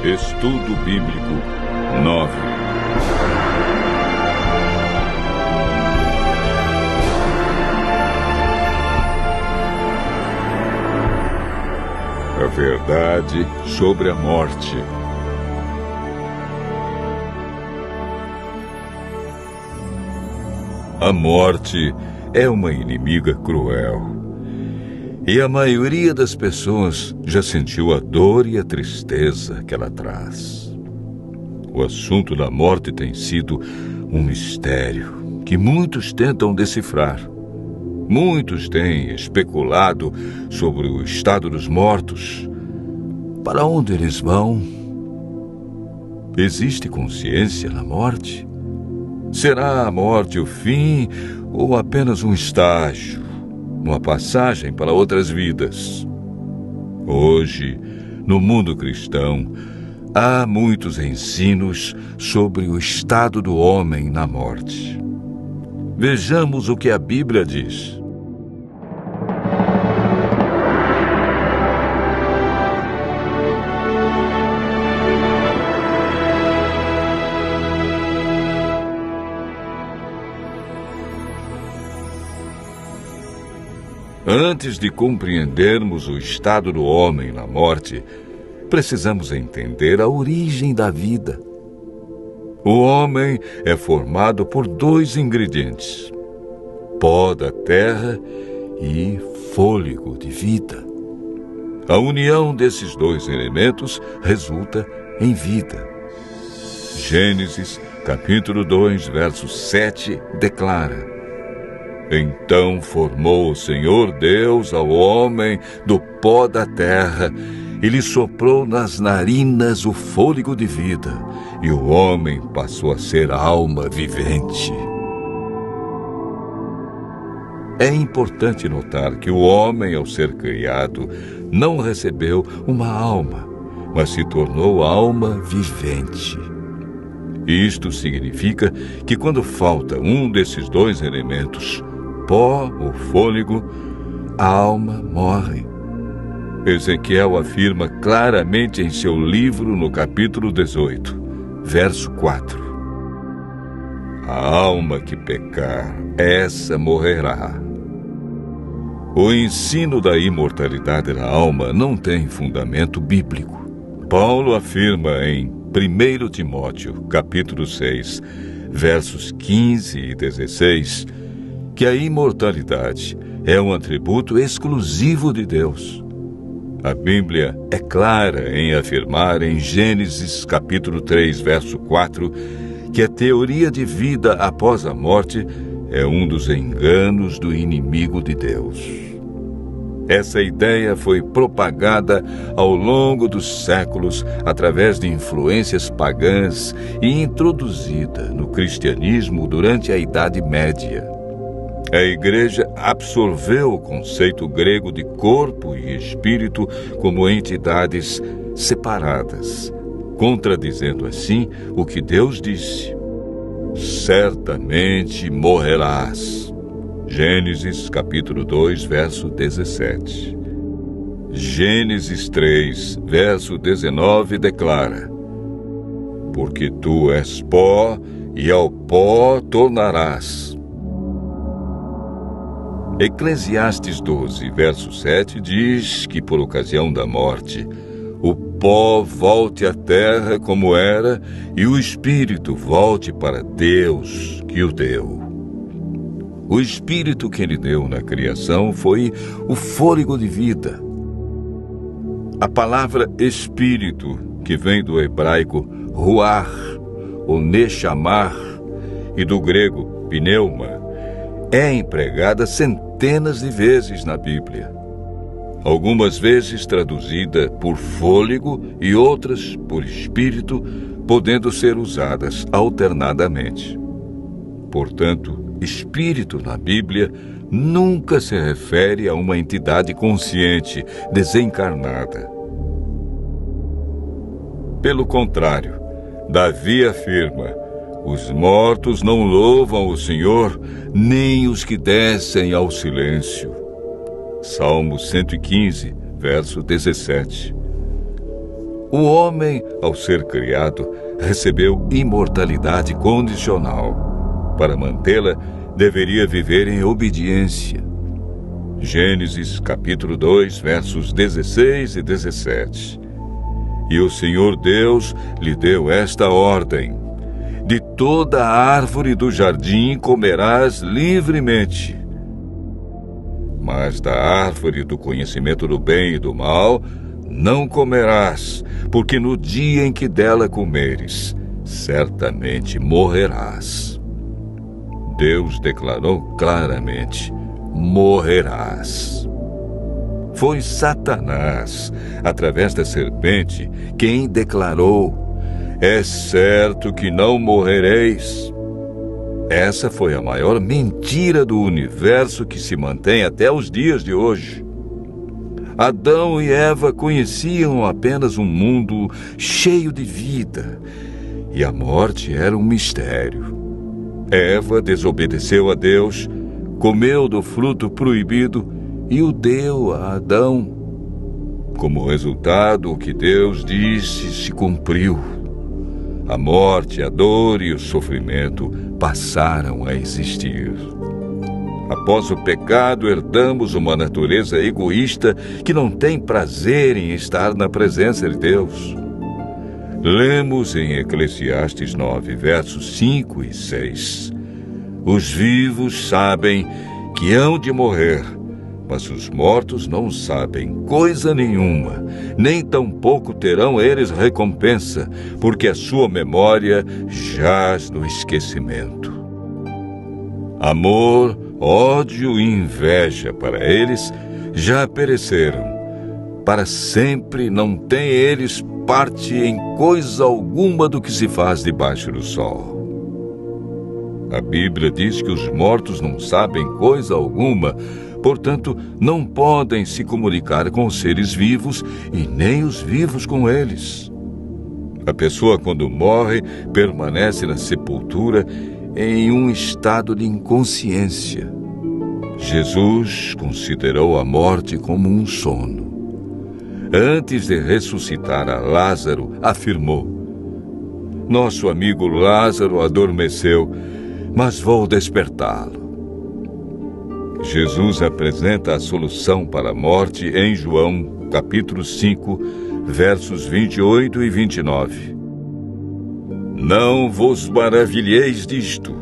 Estudo Bíblico 9. A verdade sobre a morte. A morte é uma inimiga cruel. E a maioria das pessoas já sentiu a dor e a tristeza que ela traz. O assunto da morte tem sido um mistério que muitos tentam decifrar. Muitos têm especulado sobre o estado dos mortos. Para onde eles vão? Existe consciência na morte? Será a morte o fim ou apenas um estágio, uma passagem para outras vidas? Hoje, no mundo cristão, há muitos ensinos sobre o estado do homem na morte. Vejamos o que a Bíblia diz. Antes de compreendermos o estado do homem na morte, precisamos entender a origem da vida. O homem é formado por dois ingredientes: pó da terra e fôlego de vida. A união desses dois elementos resulta em vida. Gênesis, capítulo 2, verso 7, declara: Então formou o Senhor Deus ao homem do pó da terra e lhe soprou nas narinas o fôlego de vida, e o homem passou a ser alma vivente. É importante notar que o homem, ao ser criado, não recebeu uma alma, mas se tornou alma vivente. Isto significa que quando falta um desses dois elementos, pó ou fôlego, a alma morre. Ezequiel afirma claramente em seu livro no capítulo 18, verso 4. A alma que pecar, essa morrerá. O ensino da imortalidade da alma não tem fundamento bíblico. Paulo afirma em 1 Timóteo, capítulo 6, versos 15 e 16, que a imortalidade é um atributo exclusivo de Deus. A Bíblia é clara em afirmar em Gênesis capítulo 3, verso 4, que a teoria de vida após a morte é um dos enganos do inimigo de Deus. Essa ideia foi propagada ao longo dos séculos através de influências pagãs e introduzida no cristianismo durante a Idade Média. A Igreja absorveu o conceito grego de corpo e espírito como entidades separadas, contradizendo assim o que Deus disse: certamente morrerás. Gênesis capítulo 2, verso 17. Gênesis 3, verso 19 declara: porque tu és pó e ao pó tornarás. Eclesiastes 12, verso 7 diz que por ocasião da morte, o pó volte à terra como era e o espírito volte para Deus que o deu. O espírito que ele deu na criação foi o fôlego de vida. A palavra espírito, que vem do hebraico ruach, ou nechamar, e do grego pneuma, é empregada centenas de vezes na Bíblia. Algumas vezes traduzida por fôlego e outras por espírito, podendo ser usadas alternadamente. Portanto, espírito na Bíblia nunca se refere a uma entidade consciente, desencarnada. Pelo contrário, Davi afirma: os mortos não louvam o Senhor, nem os que descem ao silêncio. Salmo 115, verso 17. O homem, ao ser criado, recebeu imortalidade condicional. Para mantê-la, deveria viver em obediência. Gênesis capítulo 2, versos 16 e 17. E o Senhor Deus lhe deu esta ordem: de toda a árvore do jardim comerás livremente, mas da árvore do conhecimento do bem e do mal não comerás, porque no dia em que dela comeres, certamente morrerás. Deus declarou claramente: morrerás. Foi Satanás, através da serpente, quem declarou: é certo que não morrereis. Essa foi a maior mentira do universo que se mantém até os dias de hoje. Adão e Eva conheciam apenas um mundo cheio de vida, e a morte era um mistério. Eva desobedeceu a Deus, comeu do fruto proibido e o deu a Adão. Como resultado, o que Deus disse se cumpriu. A morte, a dor e o sofrimento passaram a existir. Após o pecado, herdamos uma natureza egoísta que não tem prazer em estar na presença de Deus. Lemos em Eclesiastes 9, versos 5 e 6. Os vivos sabem que hão de morrer, mas os mortos não sabem coisa nenhuma, nem tampouco terão eles recompensa, porque a sua memória jaz no esquecimento. Amor, ódio e inveja para eles já pereceram. Para sempre não têm eles parte em coisa alguma do que se faz debaixo do sol. A Bíblia diz que os mortos não sabem coisa alguma, portanto, não podem se comunicar com os seres vivos e nem os vivos com eles. A pessoa, quando morre, permanece na sepultura em um estado de inconsciência. Jesus considerou a morte como um sono. Antes de ressuscitar a Lázaro, afirmou: nosso amigo Lázaro adormeceu, mas vou despertá-lo. Jesus apresenta a solução para a morte em João, capítulo 5, versos 28 e 29. Não vos maravilheis disto,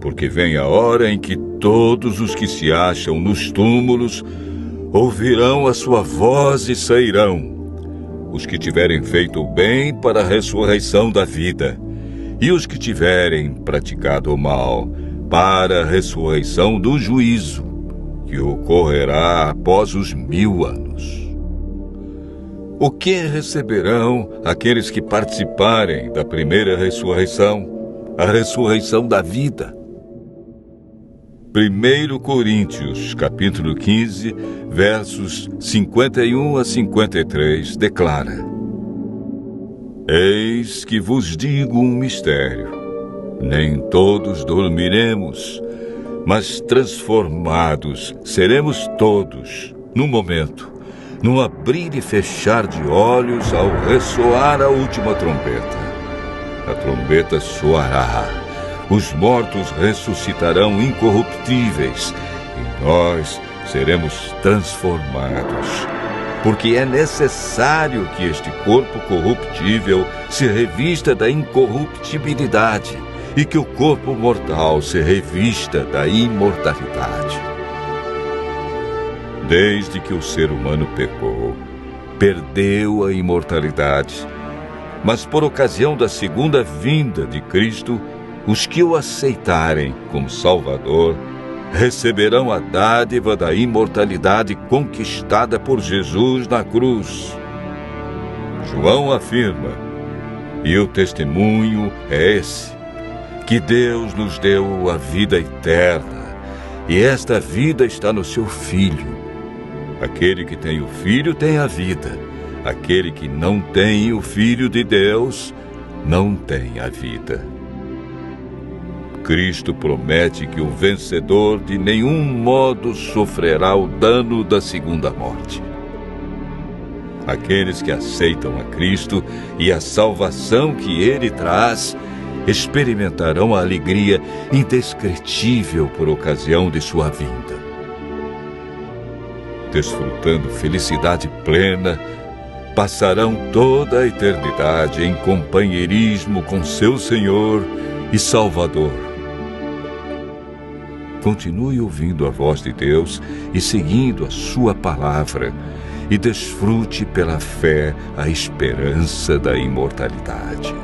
porque vem a hora em que todos os que se acham nos túmulos ouvirão a sua voz e sairão, os que tiverem feito o bem para a ressurreição da vida, e os que tiverem praticado o mal para a ressurreição do juízo, que ocorrerá após os 1000 anos. O que receberão aqueles que participarem da primeira ressurreição, a ressurreição da vida? 1 Coríntios, capítulo 15, versos 51 a 53, declara: eis que vos digo um mistério. Nem todos dormiremos, mas transformados seremos todos, num momento, num abrir e fechar de olhos, ao ressoar a última trombeta. A trombeta soará. Os mortos ressuscitarão incorruptíveis e nós seremos transformados. Porque é necessário que este corpo corruptível se revista da incorruptibilidade e que o corpo mortal se revista da imortalidade. Desde que o ser humano pecou, perdeu a imortalidade. Mas por ocasião da segunda vinda de Cristo, os que o aceitarem como Salvador receberão a dádiva da imortalidade conquistada por Jesus na cruz. João afirma, e o testemunho é esse, que Deus nos deu a vida eterna, e esta vida está no seu Filho. Aquele que tem o Filho tem a vida. Aquele que não tem o Filho de Deus não tem a vida. Cristo promete que o vencedor de nenhum modo sofrerá o dano da segunda morte. Aqueles que aceitam a Cristo e a salvação que Ele traz experimentarão a alegria indescritível por ocasião de sua vinda. Desfrutando felicidade plena, passarão toda a eternidade em companheirismo com seu Senhor e Salvador. Continue ouvindo a voz de Deus e seguindo a sua palavra, e desfrute pela fé a esperança da imortalidade.